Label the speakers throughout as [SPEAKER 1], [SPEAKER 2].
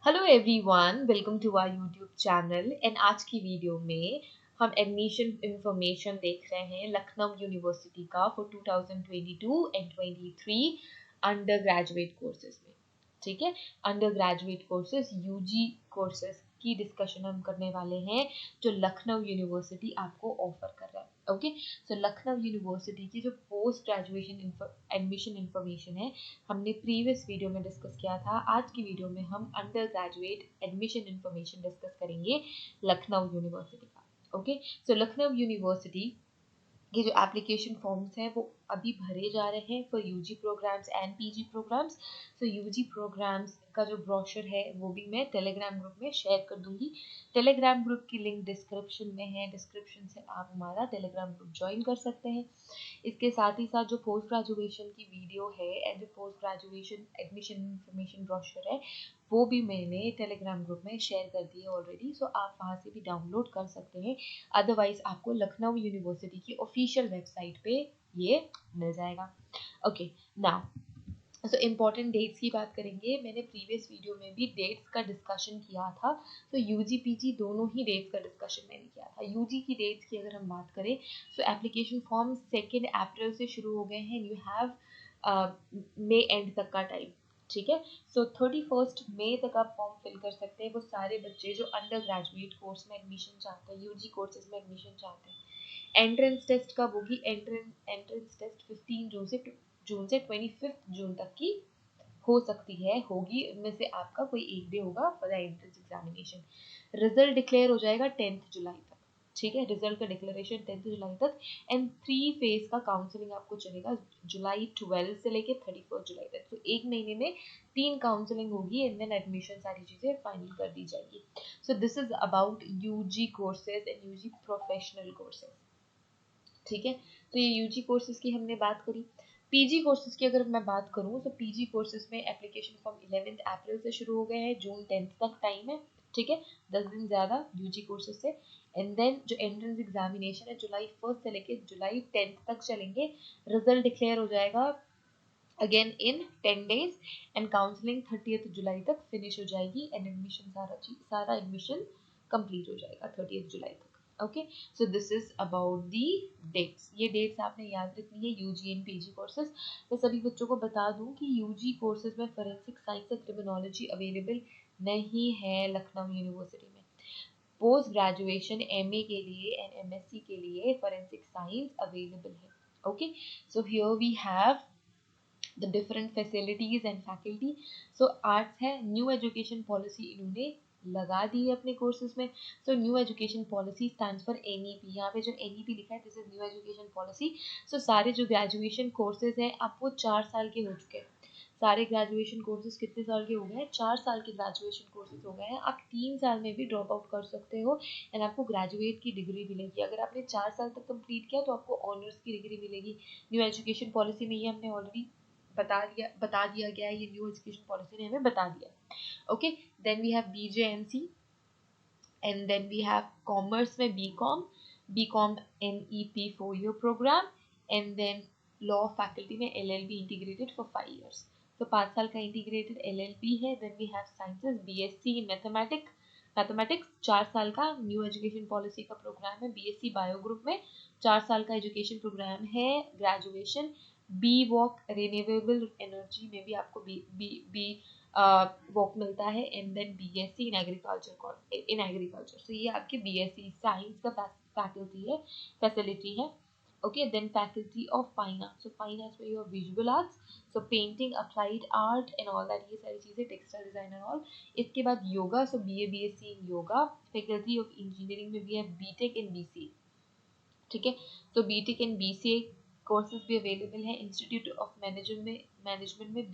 [SPEAKER 1] Hello everyone, welcome to our YouTube channel. And आज की video में हम एडमिशन इंफॉर्मेशन देख रहे हैं लखनऊ यूनिवर्सिटी का for 2022 and 23 under graduate courses में। ठीक है, under graduate courses UG courses की डिस्कशन हम करने वाले हैं जो लखनऊ यूनिवर्सिटी आपको ऑफर कर रहा है। ओके, सो लखनऊ यूनिवर्सिटी की जो पोस्ट ग्रेजुएशन एडमिशन इंफॉर्मेशन है हमने प्रीवियस वीडियो में डिस्कस किया था। आज की वीडियो में हम under graduate admission information discuss करेंगे लखनऊ यूनिवर्सिटी का। ओके, सो लखनऊ यूनिवर्सिटी के जो एप्लीकेशन फॉर्म्स हैं वो अभी भरे जा रहे हैं for UG programmes and PG programmes. So UG programmes का जो ब्रोशर है वो भी मैं टेलीग्राम ग्रुप में शेयर कर दूंगी। टेलीग्राम ग्रुप की लिंक डिस्क्रिप्शन में है, डिस्क्रिप्शन से आप हमारा टेलीग्राम ग्रुप ज्वाइन कर सकते हैं। इसके साथ ही साथ जो पोस्ट ग्रेजुएशन की वीडियो है एंड जो post graduation admission information brochure है वो भी मैंने टेलीग्राम ग्रुप में शेयर कर दी है ऑलरेडी। सो आप वहाँ से भी डाउनलोड कर सकते हैं। अदरवाइज आपको लखनऊ यूनिवर्सिटी की ऑफिशियल वेबसाइट पे ये मिल जाएगा। Okay, now so important dates की बात करेंगे। मैंने प्रीवियस वीडियो में भी डेट्स का डिस्कशन किया था। तो यूजी पीजी दोनों ही डेट्स का डिस्कशन मैंने किया था। यूजी की डेट्स की अगर हम बात करें तो एप्लीकेशन फॉर्म 2 अप्रैल से शुरू हो गए हैं। यू हैव मई एंड तक का टाइम। ठीक है, सो 31 मई तक आप फॉर्म फिल कर सकते हैं। वो सारे बच्चे जो अंडर ग्रेजुएट कोर्स में एडमिशन चाहते हैं, यूजी कोर्सेज में एडमिशन चाहते हैं। एंट्रेंस टेस्ट कब होगी? एंट्रेंस टेस्ट 15 जून से 25 जून तक की हो सकती है, होगी। इनमें से आपका कोई एक डे होगा for the entrance examination. Result declare हो जाएगा 10 जुलाई तक। ठीक है, रिजल्ट का डिक्लेरेशन 10 जुलाई तक। एंड 3 फेज का काउंसलिंग आपको चलेगा जुलाई 12 से लेके 31 जुलाई तक। तो एक महीने में 3 काउंसलिंग होगी एंड देन एडमिशन सारी चीजें फाइनल कर दी जाएगी। So this is about UG courses and UG professional courses. ठीक है, तो ये यूजी कोर्सेज की हमने बात करी। पीजी कोर्सेज की अगर मैं बात करूँ तो पीजी कोर्सेज में एप्लीकेशन फॉर्म 11 अप्रैल से शुरू हो गए हैं, जून 10 तक टाइम है। ठीक है, 10 दिन ज़्यादा यूजी कोर्सेज से। एंड देन जो एंट्रेंस एग्जामिनेशन है जुलाई 1 से लेके जुलाई 10 तक चलेंगे। रिजल्ट डिक्लेयर हो जाएगा again in 10 days and counselling 30 जुलाई तक फिनिश हो जाएगी एंड एडमिशन सारा एडमिशन कंप्लीट हो जाएगा 30 जुलाई तक। Okay, so this is about the dates. ये डेट्स आपने याद रखनी है यूजी एंड पीजी कोर्सेज। मैं सभी बच्चों को बता दूं कि यूजी कोर्सेज में forensic science and criminology available नहीं है लखनऊ यूनिवर्सिटी में। पोस्ट ग्रेजुएशन एमए के लिए एंड एमएससी के लिए फोरेंसिक साइंस अवेलेबल है। Okay, so here we have the different facilities and faculty. So arts है, न्यू एजुकेशन पॉलिसी इन्होंने लगा दी है अपने कोर्सेज में। So new education policy stands for NEP. यहाँ पे जो एनईपी लिखा है this is new education policy. सो सारे जो ग्रेजुएशन कोर्सेज हैं अब वो 4 साल के हो चुके हैं। सारे ग्रेजुएशन कोर्सेज कितने साल के हो गए हैं? 4 साल के ग्रेजुएशन कोर्सेज हो गए हैं। आप 3 साल में भी ड्रॉप आउट कर सकते हो एंड आपको ग्रेजुएट की डिग्री मिलेगी। अगर आपने 4 साल तक कंप्लीट किया तो आपको ऑनर्स की डिग्री मिलेगी। न्यू एजुकेशन पॉलिसी में ये हमने ऑलरेडी बता दिया गया है। ये न्यू एजुकेशन पॉलिसी ने हमें बता दिया। Okay, then we have BJMC and then we have commerce में BCom NEP 4 year program and then law faculty में एलएलबी इंटीग्रेटेड फॉर 5 years। तो 5 साल का इंटीग्रेटेड एलएलबी है। Then we have sciences BSc in mathematics 4 साल का new education policy का program है। बीएससी बायो ग्रुप में 4 साल का एजुकेशन प्रोग्राम है। Graduation B voc renewable energy में भी आपको बी वॉक मिलता है and then BSc in agriculture. So ये आपके बीएससी साइंस का फैकल्टी है, फैसिलिटी है। Okay, then faculty of fine arts. So fine arts में you have visual arts, so painting, applied art and all that, ये सारी चीजें, टेक्सटाइल डिजाइन एंड ऑल। इसके बाद yoga, so BA BSc in yoga. Faculty of engineering में भी है BTech in BC. ठीक है, तो बीटेक इन बीसीए कोर्सेज भी अवेलेबल है। इंस्टीट्यूट ऑफ मैनेजमेंट में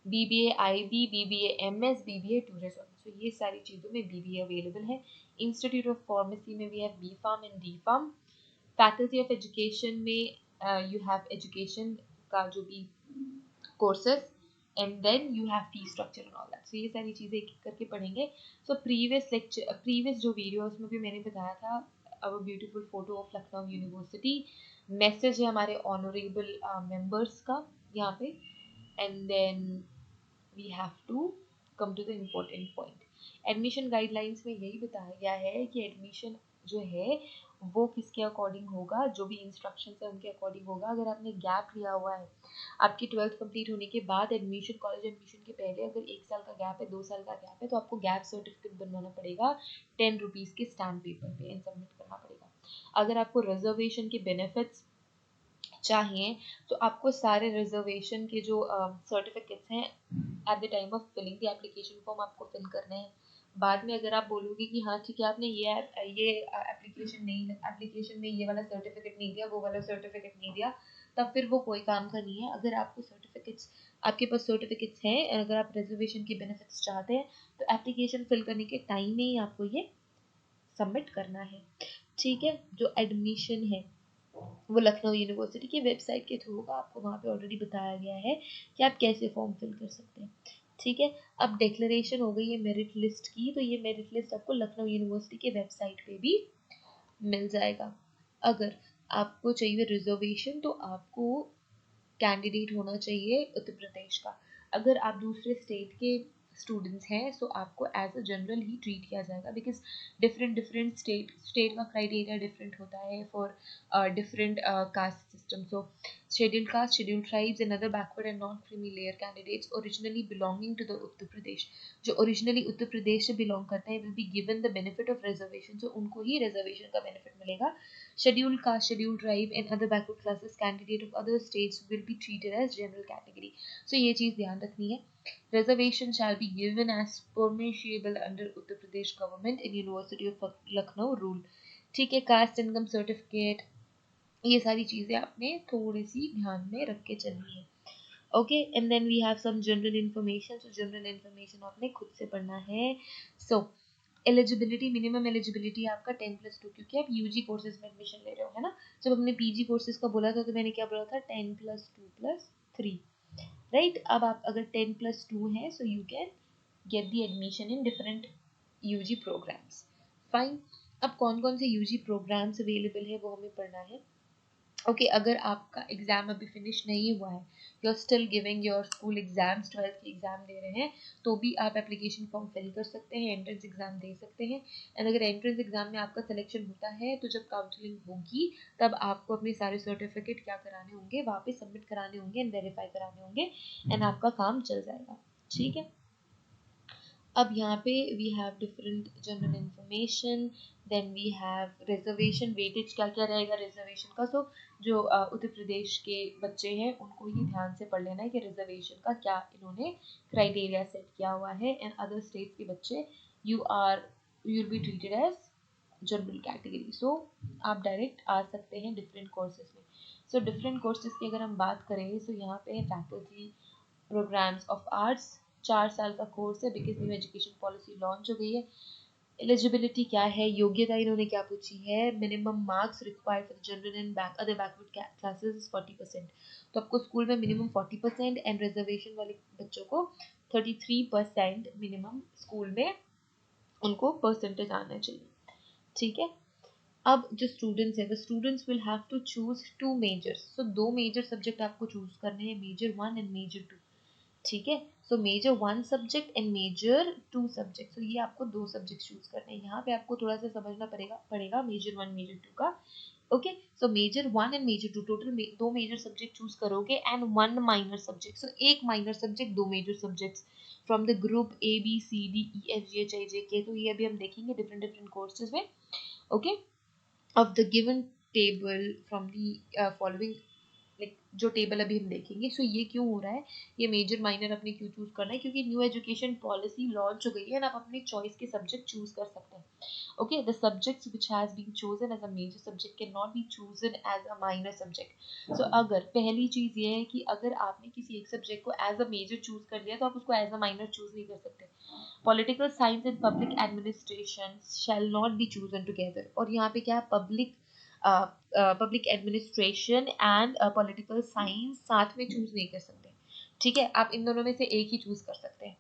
[SPEAKER 1] BBA IB, BBA MS, BBA tourism. So ये सारी चीज़ों में बीबीए अवेलेबल है। इंस्टीट्यूट ऑफ फार्मेसी में भी है B pharm and D pharm. Faculty of education में यू हैव एजुकेशन का जो भी courses and then you have fee structure and all that. So ये सारी चीज़ें एक एक करके पढ़ेंगे। सो प्रीवियस जो वीडियो उसमें भी मैंने बताया था our beautiful photo of Lucknow university. Message है हमारे ऑनरेबल मेंबर्स का यहाँ पे and then we have to come to the important point. Admission guidelines में यही बताया गया है कि एडमिशन जो है वो किसके अकॉर्डिंग होगा, जो भी इंस्ट्रक्शंस है उनके अकॉर्डिंग होगा। अगर आपने गैप लिया हुआ है, आपकी 12th कंप्लीट होने के बाद एडमिशन, कॉलेज एडमिशन के पहले अगर 1 साल का गैप है, 2 साल का गैप है, तो आपको गैप सर्टिफिकेट बनवाना पड़ेगा 10 रुपीज़ के स्टैम्प पेपर पे एंड सबमिट करना पड़ेगा। अगर आपको रिजर्वेशन के बेनिफिट्स चाहिए तो आपको सारे रिजर्वेशन के जो सर्टिफिकेट्स हैं at the time of filling the application form आपको फिल करने हैं। बाद में अगर आप बोलोगे कि हाँ ठीक है, आपने ये एप्लीकेशन में ये वाला सर्टिफिकेट नहीं दिया, वो वाला सर्टिफिकेट नहीं दिया, तब फिर वो कोई काम का नहीं है। अगर आपको सर्टिफिकेट्स, आपके पास सर्टिफिकेट्स हैं, अगर आप रिजर्वेशन के बेनिफिट्स चाहते हैं तो एप्लीकेशन फिल करने के टाइम में ही आपको ये सबमिट करना है। ठीक है, जो एडमिशन है वो लखनऊ यूनिवर्सिटी की वेबसाइट के थ्रू होगा। आपको वहाँ पे ऑलरेडी बताया गया है कि आप कैसे फॉर्म फिल कर सकते हैं। ठीक है, अब डिक्लेरेशन हो गई है मेरिट लिस्ट की, तो ये मेरिट लिस्ट आपको लखनऊ यूनिवर्सिटी के वेबसाइट पे भी मिल जाएगा। अगर आपको चाहिए रिजर्वेशन तो आपको कैंडिडेट होना चाहिए उत्तर प्रदेश का। अगर आप दूसरे स्टेट के स्टूडेंट्स हैं तो आपको एज अ जनरल ही ट्रीट किया जाएगा, बिकॉज डिफरेंट डिफरेंट स्टेट का क्राइटेरिया डिफरेंट होता है for different caste system. So scheduled caste, scheduled tribes and other backward and non-creamy layer candidates originally belonging to the Uttar Pradesh, जो ओरिजिनली उत्तर प्रदेश से belong करते हैं, will be given the benefit of reservation, so उनको ही reservation का benefit मिलेगा। scheduled caste, scheduled tribe and other backward classes candidate of other states will be treated as general category। so ये चीज़ ध्यान रखनी है। reservation shall be given as permissible under Uttar Pradesh government and University of Lucknow rule। ठीक है, cast income certificate, ये सारी चीज़ें आपने थोड़ी सी ध्यान में रख के चलनी है। Okay, and then we have some general information. So general information आपने खुद से पढ़ना है। सो एलिजिबिलिटी, मिनिमम एलिजिबिलिटी आपका 10+2, क्योंकि आप यूजी कोर्सेज में एडमिशन ले रहे हो, है ना। जब हमने पीजी कोर्सेज का बोला था तो मैंने क्या बोला था, 10+2+3, राइट। अब आप अगर 10+2 है so you can get the admission in different UG programmes. Fine, अब कौन कौन से यूजी प्रोग्राम्स अवेलेबल है वो हमें पढ़ना है। ओके, अगर आपका एग्ज़ाम अभी फिनिश नहीं हुआ है, you are still giving your school exams, 12th के एग्ज़ाम दे रहे हैं, तो भी आप एप्लीकेशन फॉर्म फिल कर सकते हैं, एंट्रेंस एग्ज़ाम दे सकते हैं। एंड अगर एंट्रेंस एग्ज़ाम में आपका सिलेक्शन होता है तो जब काउंसलिंग होगी तब आपको अपने सारे सर्टिफिकेट क्या कराने होंगे, वहाँ पे सबमिट कराने होंगे एंड वेरीफाई कराने होंगे, एंड आपका काम चल जाएगा। ठीक है, अब यहाँ पे we have different general information, then we have reservation weightage, क्या क्या रहेगा रिजर्वेशन का। सो जो उत्तर प्रदेश के बच्चे हैं उनको ही ध्यान से पढ़ लेना है कि रिजर्वेशन का क्या इन्होंने क्राइटेरिया सेट किया हुआ है। एंड अदर स्टेट्स के बच्चे you will be treated as general category. So आप डायरेक्ट आ सकते हैं डिफरेंट कोर्सेज में। सो डिफरेंट कोर्सेज की अगर हम बात करें तो यहाँ पे फैकल्टी प्रोग्राम्स ऑफ आर्ट्स, 4 साल का कोर्स है, because new education policy launch हो गई है। एलिजिबिलिटी क्या है, योग्यता इन्होंने क्या पूछी है, minimum marks required for general and other backward classes 40%, तो आपको स्कूल में मिनिमम 40% एंड रिजर्वेशन वाले बच्चों को 33% मिनिमम स्कूल में उनको परसेंटेज आना चाहिए। ठीक है, अब जो स्टूडेंट्स है, the students will have to choose 2 majors. So 2 major subject आपको चूज करने हैं, मेजर 1 एंड मेजर 2। ठीक है, so major 1 subject and major 2 subject, so ये आपको 2 सब्जेक्ट चूज करने हैं। यहाँ पे आपको थोड़ा सा समझना पड़ेगा मेजर 1 मेजर 2 का। Okay, so major 1 and major 2, total 2 major subject choose करोगे एंड 1 माइनर सब्जेक्ट। सो एक minor subject, 2 major subjects from the group ABCDEFGHIJK। तो ये अभी हम देखेंगे डिफरेंट डिफरेंट कोर्सेज में। Okay, of the given table from the following, like जो table अभी हम देखेंगे। सो ये क्यों हो रहा है, ये मेजर माइनर अपने क्यों चूज करना है, क्योंकि न्यू एजुकेशन पॉलिसी लॉन्च हो गई है, आप अपने चॉइस के सब्जेक्ट चूज कर सकते हैं। Okay, the subjects which has been chosen as a major subject can not be chosen as a minor subject. So अगर पहली चीज ये है कि अगर आपने किसी एक सब्जेक्ट को एज अ मेजर चूज कर लिया तो आप उसको एज अ माइनर चूज नहीं कर सकते। Political science and public administration shell not be chosen together, और यहाँ पे क्या है, public administration and political science साथ में चूज नहीं कर सकते। ठीक है, आप इन दोनों में से एक ही चूज कर सकते हैं।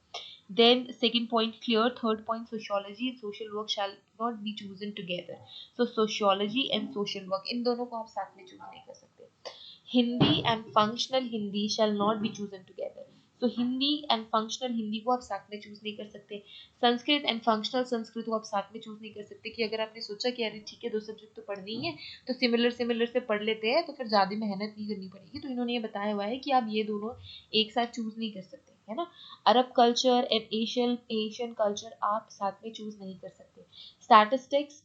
[SPEAKER 1] Then second point clear, third point sociology and social work shall not be chosen together. So sociology and social work, इन दोनों को आप साथ में चूज नहीं कर सकते। Hindi and functional Hindi shall not be chosen together. So Hindi and functional Hindi को आप साथ में चूज नहीं कर सकते, संस्कृत एंड फंक्शनल संस्कृत को आप साथ में चूज नहीं कर सकते कि अगर आपने सोचा कि अरे ठीक है 2 सब्जेक्ट तो पढ़नी ही है तो सिमिलर सिमिलर से पढ़ लेते हैं तो फिर ज़्यादा मेहनत नहीं करनी पड़ेगी, तो इन्होंने ये बताया हुआ है कि आप ये दोनों एक साथ चूज नहीं कर सकते, है ना। अरब कल्चर एंड एशियन कल्चर आप साथ में चूज नहीं कर सकते। Statistics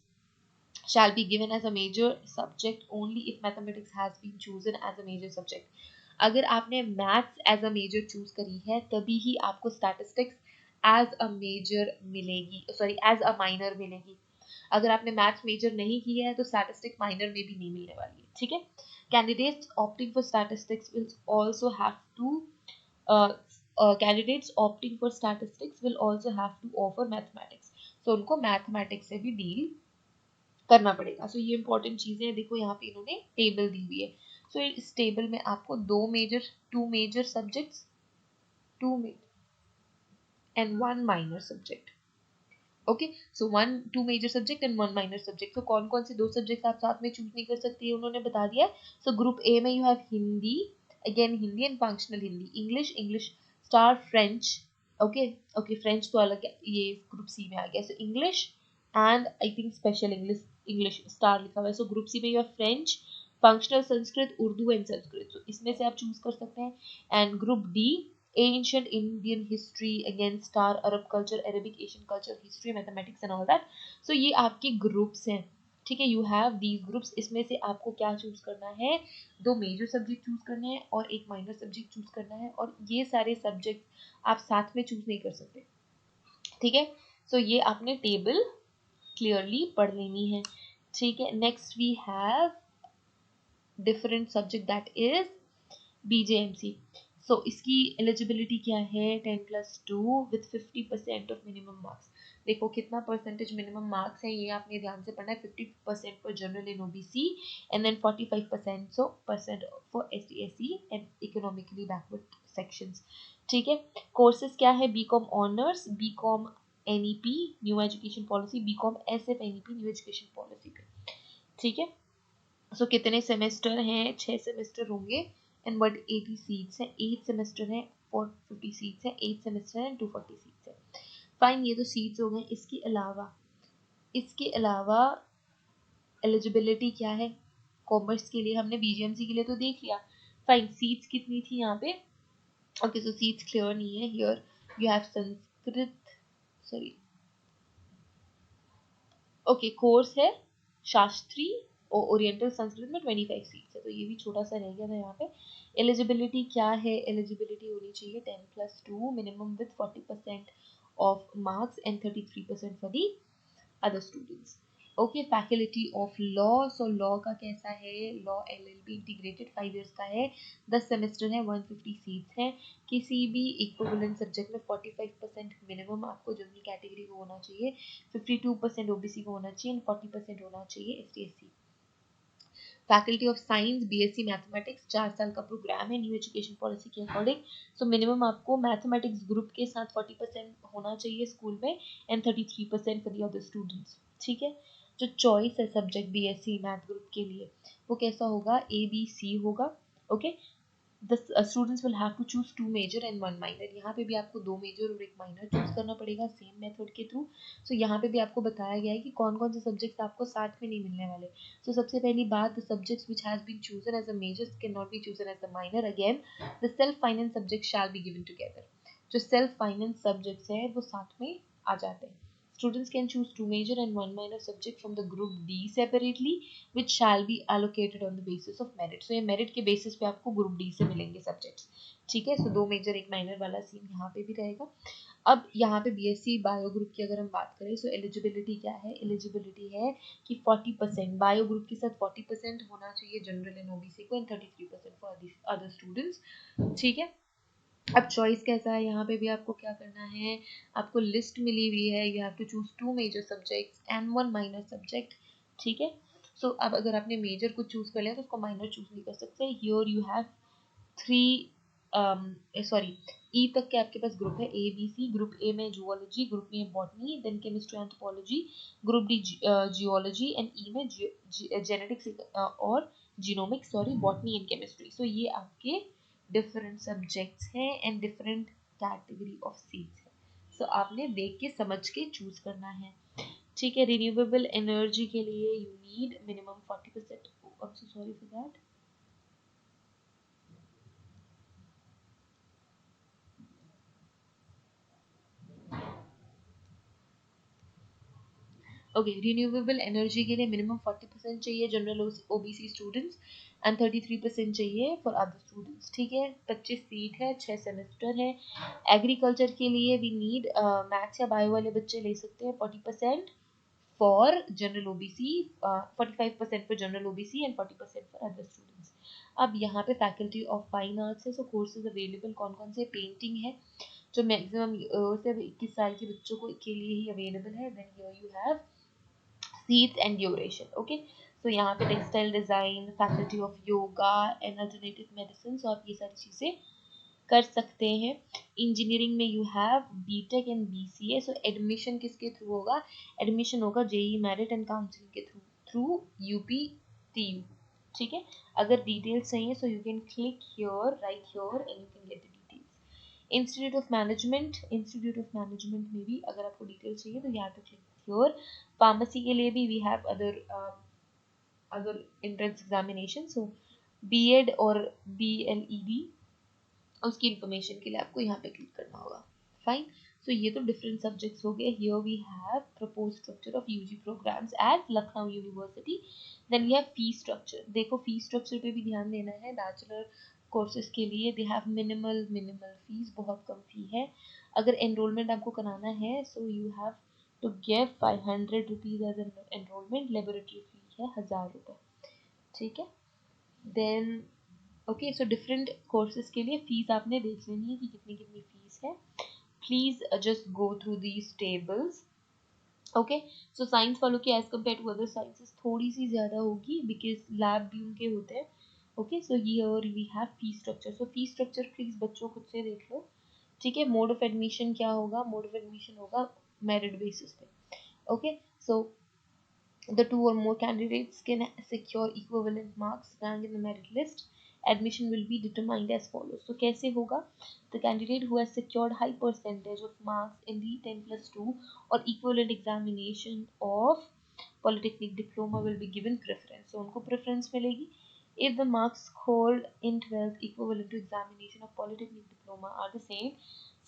[SPEAKER 1] shall be given as a major subject only if mathematics has been chosen as a major subject। अगर आपने maths as a major choose करी है तभी ही आपको स्टैटिस्टिक्स एज अ मेजर मिलेगी, सॉरी एज अ माइनर मिलेगी। अगर आपने मैथ्स मेजर नहीं किया है तो स्टैटिस्टिक्स माइनर में भी नहीं मिलने वाली है, ठीक है। Candidates opting for statistics will also have to candidates opting for statistics will also have to offer mathematics, so उनको मैथमेटिक्स से भी डील करना पड़ेगा। सो ये इंपॉर्टेंट चीजें हैं, देखो यहाँ पे इन्होंने टेबल दी हुई है। सो इस टेबल में आपको two major subjects, two and one minor subject, okay. So two major subject and one minor subject. तो कौन कौन से 2 सब्जेक्ट आप साथ में चूज नहीं कर सकते उन्होंने बता दिया। सो ग्रुप ए में you have Hindi, again Hindi and functional Hindi, English star French, okay okay French तो अलग है, ये ग्रुप सी में आ गया। So English and I think special English star लिखा हुआ है। सो ग्रुप सी में you have French, functional Sanskrit, Urdu and Sanskrit, तो इसमें से आप चूज कर सकते हैं। And group D ancient Indian history, again star Arab culture, Arabic Asian culture, history, mathematics and all that। so ये आपके ग्रुप्स हैं, ठीक है। यू हैव दीज ग्रुप्स, इसमें से आपको क्या चूज करना है, 2 मेजर सब्जेक्ट चूज करने हैं और 1 माइनर सब्जेक्ट चूज करना है, और ये सारे सब्जेक्ट आप साथ में चूज नहीं कर सकते, ठीक है। सो ये आपने टेबल क्लियरली पढ़ लेनी है, ठीक है। Next we have different subject that is BJMC। So इसकी एलिजिबिलिटी क्या है, 10+2 विथ 50% ऑफ मिनिमम मार्क्स। देखो कितना परसेंटेज मिनिमम मार्क्स है ये आपने ध्यान से पढ़ना है, 50% for general in OBC and then 45% for ST SC and economically backward sections, ठीक है। कोर्सेज क्या है, BCom honours, BCom NEP new education policy, BCom SF NEP new education policy पे, ठीक है। सो कितने सेमेस्टर हैं, 6 सेमेस्टर होंगे एंड बट 80 सीट्स हैं, 8 सेमेस्टर हैं और 50 सीट्स हैं, 8 सेमेस्टर हैं 240 सीट्स हैं। फाइन, ये तो सीट्स हो गए। इसके अलावा एलिजिबिलिटी क्या है, कॉमर्स के लिए हमने BGMC के लिए तो देख लिया। फाइन, सीट्स कितनी थी यहाँ पे, ओके सो सीट्स क्लियर नहीं है here. You have Sanskrit, sorry okay course है शास्त्री और ओरिएंटल संस्कृत में 25 सीट्स है, तो ये भी छोटा सा रह गया था यहाँ पे। एलिजिबिलिटी क्या है, एलिजिबिलिटी होनी चाहिए 10+2 minimum with 40% of marks and 33% for the other students, okay. Faculty of law, so law का कैसा है, लॉ LLB इंटीग्रेटेड 5 इयर्स का है, 10 सेमेस्टर है, 150 सीट्स हैं। किसी भी इक्विवेलेंट सब्जेक्ट में 45% मिनिमम आपको जनरल कैटेगरी को होना चाहिए, 52% OBC को होना चाहिए एंड 40% होना चाहिए ST SC। Faculty of science BSc mathematics, 4 साल का प्रोग्राम है न्यू एजुकेशन पॉलिसी के अकॉर्डिंग। सो मिनिमम आपको मैथमेटिक्स ग्रुप के साथ 40% होना चाहिए स्कूल में and 33% for the other students, ठीक है। जो चॉइस है सब्जेक्ट BSc मैथ ग्रुप के लिए वो कैसा होगा, ABC होगा, okay. the students will have to choose 2 major and 1 minor। यहाँ पे भी आपको 2 मेजर और 1 माइनर चूज करना पड़ेगा सेम मेथड के थ्रू। सो यहाँ पे भी आपको बताया गया है कि कौन कौन से सब्जेक्ट्स आपको साथ में नहीं मिलने वाले। सो सबसे पहली बात, the subjects which has been chosen as a major cannot be chosen as a minor। again the self finance subjects shall be given together। जो self finance subjects है वो साथ में आ जाते हैं। Students can choose 2 major and 1 minor subject from the group D separately, which shall be allocated on the basis of merit। So ये merit के basis पे आपको group D से मिलेंगे subjects, ठीक है। So 2 major 1 minor वाला सीन यहाँ पे भी रहेगा। अब यहाँ पे BSc बायो ग्रुप की अगर हम बात करें, सो एलिजिबिलिटी क्या है, एलिजिबिलिटी है कि 40% बायो ग्रुप के साथ 40% होना चाहिए जनरल एंड OBC को एंड 33% फॉर अदर स्टूडेंट्स, ठीक है। अब चॉइस कैसा है, यहाँ पे भी आपको क्या करना है, आपको लिस्ट मिली हुई है, you have to choose 2 major subjects and 1 minor subject, ठीक है। सो अब अगर आपने मेजर को चूज कर लिया तो उसको माइनर चूज नहीं कर सकते। Here you have 3 sorry E तक के आपके पास ग्रुप है ABC। ग्रुप ए में जूलॉजी, ग्रुप बी में botany, then chemistry anthropology, group D geology and E में जेनेटिक्स और genomics, sorry botany and chemistry. So ये आपके डिफरेंट सब्जेक्ट्स हैं and different category of seats है। सो आपने देख के समझ के चूज करना है। ठीक है, रिन्यूएबल एनर्जी के लिए you need minimum 40%। I am so sorry for that. Okay, renewable energy के लिए मिनिमम 40% चाहिए जनरल ओबीसी स्टूडेंट्स एंड 33% चाहिए फॉर अदर स्टूडेंट्स। ठीक है, 25 सीट है, 6 सेमेस्टर है। एग्रीकल्चर के लिए वी नीड मैथ्स या बायो वाले बच्चे ले सकते हैं 40% for general OBC, 45% for general OBC and 40% for other students. अब यहाँ पे फैकल्टी ऑफ फाइन आर्ट्स है, सो कोर्सेज अवेलेबल कौन कौन से? पेंटिंग है जो मैक्सिमम सिर्फ 21 साल के बच्चों को के लिए ही अवेलेबल है। Then here you have seats and duration. Okay, so यहाँ पे textile design, faculty of yoga and alternative medicine, so आप ये सारी चीजें कर सकते हैं। इंजीनियरिंग में you have BTech and BCA. So admission किसके थ्रू होगा? एडमिशन होगा जेई मेरिट एंड काउंसलिंग के थ्रू थ्रू यूपी टीयू। ठीक है, अगर डिटेल्स चाहिए so you can click here, right here and you can get the details. Institute of management में भी अगर आपको डिटेल चाहिए तो यहाँ पे क्लिक हियर। फार्मेसी के लिए भी we have other entrance examination, so BEd और बीएलईडी, उसकी इंफॉर्मेशन के लिए आपको यहाँ पे क्लिक करना होगा। फाइन, सो ये तो डिफरेंट सब्जेक्ट्स हो गए। Here we have propose structure of UG programmes at Lucknow university. Then we have fee structure. देखो फी स्ट्रक्चर पे भी ध्यान देना है। बैचलर कोर्सेज के लिए दे हैव मिनिमल फीस, बहुत कम फी है। अगर एनरोलमेंट आपको कराना है so you have to give 500 rupees as enrollment. Laboratory fee है 1000 रुपये। ठीक है, then okay, so different courses के लिए फीस आपने देख लेनी है कि कितनी कितनी फीस है। Please just go through these tables. Okay, so science वालों की age compare to other sciences थोड़ी सी ज़्यादा होगी बिकॉज लैब भी उनके होते हैं। Okay, so here we have fee structure. So fee structure please बच्चों खुद से देख लो। ठीक है, मोड ऑफ एडमिशन क्या होगा? मोड ऑफ एडमिशन होगा मेरिट बेसिस पे। Okay, so the two or more candidates can secure equivalent marks rank in the merit list. Admission will be determined as follows. So कैसे होगा? The candidate who has secured high percentage of marks in the 10+2 or equivalent examination of polytechnic diploma will be given preference. So उनको preference मिलेगी. If the marks scored in 12th equivalent to examination of polytechnic diploma are the same,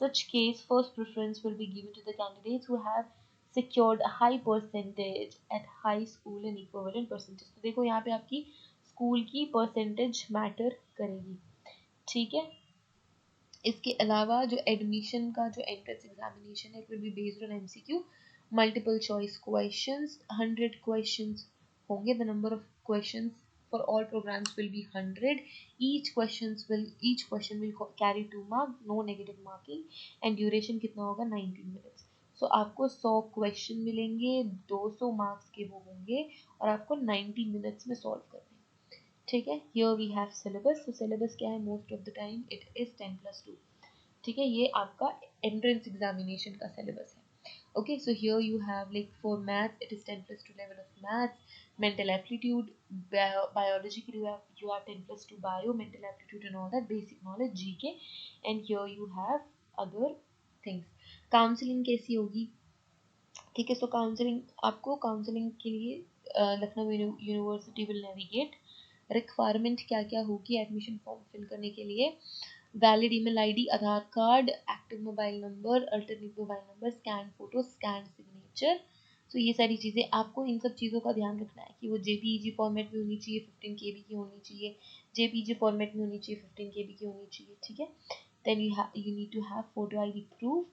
[SPEAKER 1] such case first preference will be given to the candidates who have secured a high percentage at high school and equivalent percentage। तो देखो यहाँ पे आपकी school की percentage matter करेगी। ठीक है, इसके अलावा जो एडमिशन का जो एंट्रेंस एग्जामिनेशन है it will be based on MCQ, multiple choice questions. 100 questions होंगे। The number of questions for all programs will be 100. Each question will carry 2 marks, no negative marking, and duration कितना होगा? 90 minutes. So आपको 100 question मिलेंगे, 200 marks के वो होंगे और आपको 90 मिनट्स में सॉल्व करने हैं। ठीक है, हियर वी हैव सिलेबस। तो सिलेबस क्या है? Most of the time it is 10+2। ठीक है, ये आपका एंट्रेंस एग्जामिनेशन का सिलेबस है। Okay, so here you have like for maths it is 10+2 level of maths, mental aptitude, biology you have 10+2 bio, mental aptitude and all that, basic knowledge, GK, and here you have other things. Counselling कैसी होगी? ठीक है, so counselling के लिए Lucknow university will navigate. Requirement क्या क्या होगी admission form fill करने के लिए? Valid email ID, Aadhaar card, active mobile number, alternate mobile number, scan photo, scan signature. तो ये सारी चीज़ें आपको इन सब चीज़ों का ध्यान रखना है कि वो जेपीईजी फॉर्मेट में होनी चाहिए, 15 KB की होनी चाहिए, जेपीईजी फॉर्मेट में होनी चाहिए, 15 KB की होनी चाहिए। ठीक है, then you need to have photo ID proof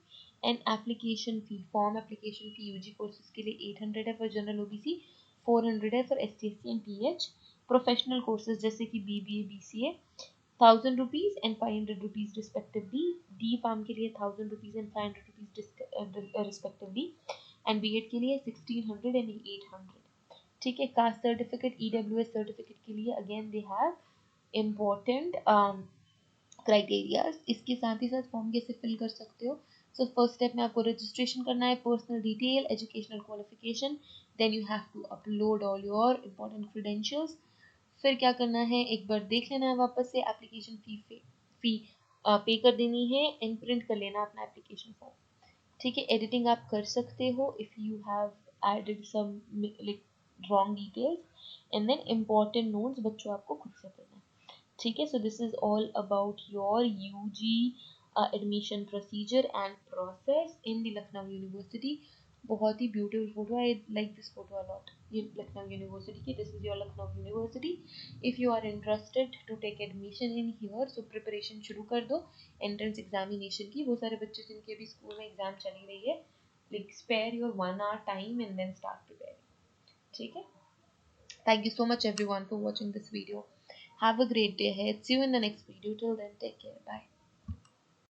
[SPEAKER 1] and application fee. Form application fee UG courses के लिए 800 है फॉर जनरल ओबीसी, 400 है for ST/SC and PH। Professional courses जैसे कि BBA BCA 1000 rupees and 500 rupees respectively. D pharm के लिए 1000 rupees and 500 rupees respectively, and BEd के लिए 1600 एंड 800। ठीक है, कास्ट सर्टिफिकेट, EWS सर्टिफिकेट के लिए again they have important criterias. इसके साथ ही साथ फॉर्म कैसे फिल कर सकते हो? सो फर्स्ट स्टेप में आपको रजिस्ट्रेशन करना है, personal detail, educational qualification, then you have to upload all your important credentials. फिर क्या करना है? एक बार देख लेना है वापस से एप्लीकेशन फी फी पे कर देनी है एंड प्रिंट कर लेना अपना एप्लीकेशन फॉर्म। ठीक है, एडिटिंग आप कर सकते हो if you have added some like wrong details, and then important notes बच्चों आपको खुद से करना है। ठीक है, so this is all about your UG admission procedure and process in the Lucknow university. बहुत ही beautiful photo, I like this photo a lot. ये लखनऊ यूनिवर्सिटी की, this is your Lucknow university. If you are interested to take admission in here, so preparation शुरू कर दो entrance examination की। वो सारे बच्चे जिनके भी स्कूल में एग्जाम चली रही है, like spare your 1 hour time and then start preparing. ठीक है, thank you so much everyone for watching this video. Have a great day ahead. See you in the next video. Till then, take care. Bye.